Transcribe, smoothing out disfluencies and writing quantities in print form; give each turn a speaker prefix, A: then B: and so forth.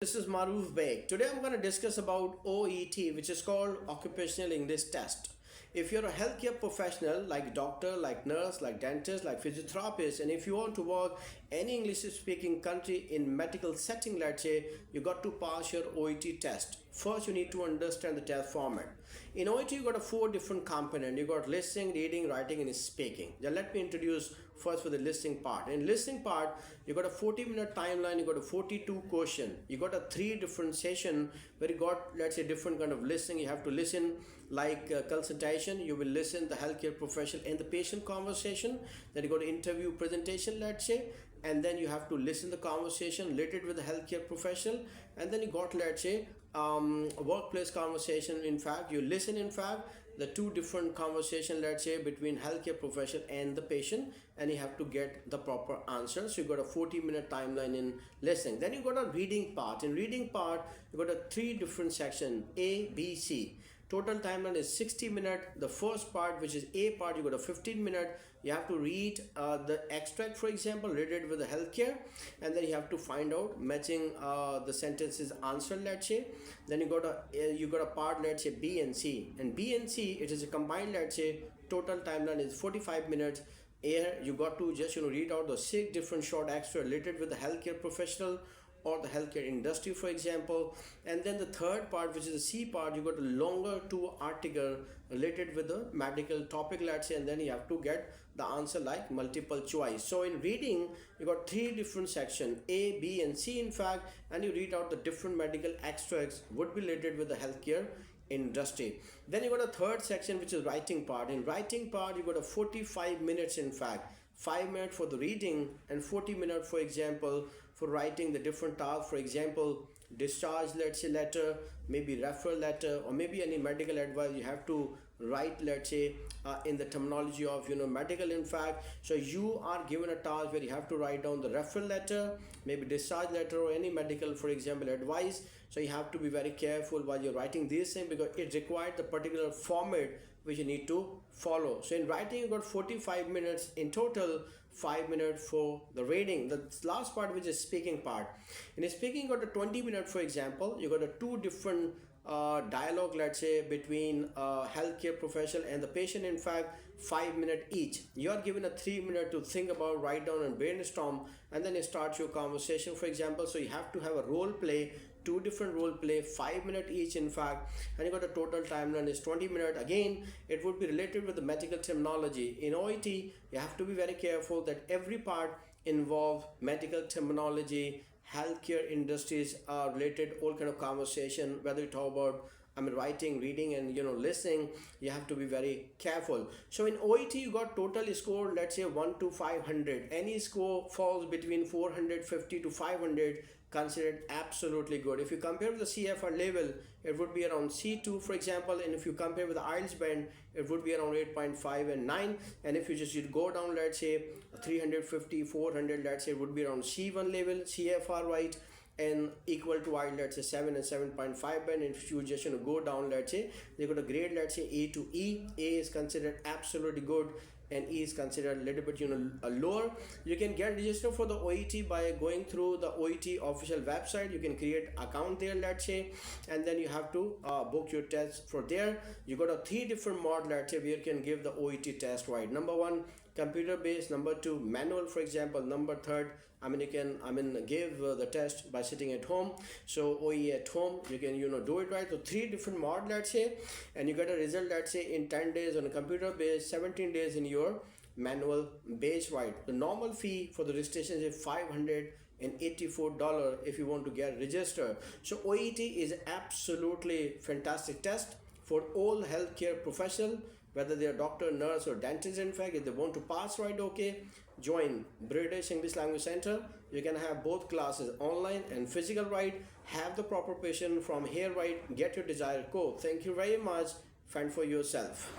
A: This is Maruf Beg. Today I'm going to discuss about OET, which is called Occupational English Test. If you're a healthcare professional like doctor, like nurse, like dentist, like physiotherapist, and if you want to work any English speaking country in medical setting, let's say, you got to pass your OET test. First, you need to understand the test format. In OET, you got a four different components. You got listening, reading, writing, and speaking. Now, let me introduce first for the listening part. In listening part, you got a 40-minute timeline. You got a 42 question. You got a three different session where you got, let's say, different kind of listening. You have to listen like consultation. You will listen the healthcare professional and the patient conversation. Then you got interview presentation, let's say, and then you have to listen the conversation related with the healthcare professional, and then you got, let's say, workplace conversation. In fact, you listen, in fact, the two different conversation, let's say, between healthcare professional and the patient, and you have to get the proper answer. So you got a 40-minute timeline in listening. Then you got a reading part. In reading part, you got a three different section, A, B, C. Total timeline is 60 minutes. The first part, which is A part, you got a 15 minute. You have to read the extract, for example, related with the healthcare, and then you have to find out matching the sentences answer, let's say. Then you got a part, let's say, B and C. And B and C, it is a combined, let's say, total timeline is 45 minutes. Here you got to just read out the six different short extra related with the healthcare professional or the healthcare industry, for example. And then the third part, which is the C part, you got a longer two article related with the medical topic, let's say, and then you have to get the answer like multiple choice. So in reading, you got three different sections, A, B, and C, in fact, and you read out the different medical extracts would be related with the healthcare industry. Then you got a third section, which is writing part. In writing part, you got a 45 minutes, in fact, 5 minutes for the reading and 40 minutes, for example, for writing the different tasks. For example, discharge, let's say, letter, maybe referral letter, or maybe any medical advice you have to write, let's say, in the terminology of medical, in fact. So you are given a task where you have to write down the referral letter, maybe discharge letter, or any medical, for example, advice. So you have to be very careful while you're writing these things, because it requires the particular format which you need to follow. So in writing, you got 45 minutes in total, 5 minutes for the reading. The last part, which is speaking part. In speaking, you got a 20 minutes, for example. You got a two different dialogue, let's say, between healthcare professional and the patient, in fact, 5 minutes each. You are given a 3 minute to think about, write down, and brainstorm, and then you start your conversation, for example. So you have to have a role play, two different role play, 5 minutes each, in fact, and you got a total timeline is 20 minutes. Again, it would be related with the medical terminology. In OET, you have to be very careful that every part involve medical terminology, healthcare industries are related, all kind of conversation, whether you talk about writing, reading, and listening. You have to be very careful. So in OET, you got total score, let's say, 1 to 500. Any score falls between 450 to 500, considered absolutely good. If you compare with the CFR level, it would be around C2, for example, and if you compare with the IELTS band, it would be around 8.5 and 9. And if you just go down, let's say, 350, 400, let's say, it would be around C1 level, CFR, right? And equal to I, let's say, 7 and 7.5 band. And if you just go down, let's say, they got a grade, let's say, A to E. A is considered absolutely good, and E is considered a little bit lower. You can get registered for the OET by going through the OET official website. You can create account there, let's say, and then you have to book your test for there. You got a three different mod, let's say, where you can give the OET test, right? Number one, computer based. Number two, manual, for example. Number third, you can give the test by sitting at home. So OE at home, you can do it, right? So three different mod, let's say, and you get a result, let's say, in 10 days on a computer base, 17 days in your manual base, right? The normal fee for the registration is $584 if you want to get registered. So OET is absolutely fantastic test for all healthcare professional, whether they are doctor, nurse, or dentist. In fact, if they want to pass, right, okay, join British English Language Center. You can have both classes, online and physical, right? Have the proper patient from here, right? Get your desired code. Thank you very much. Fend for yourself.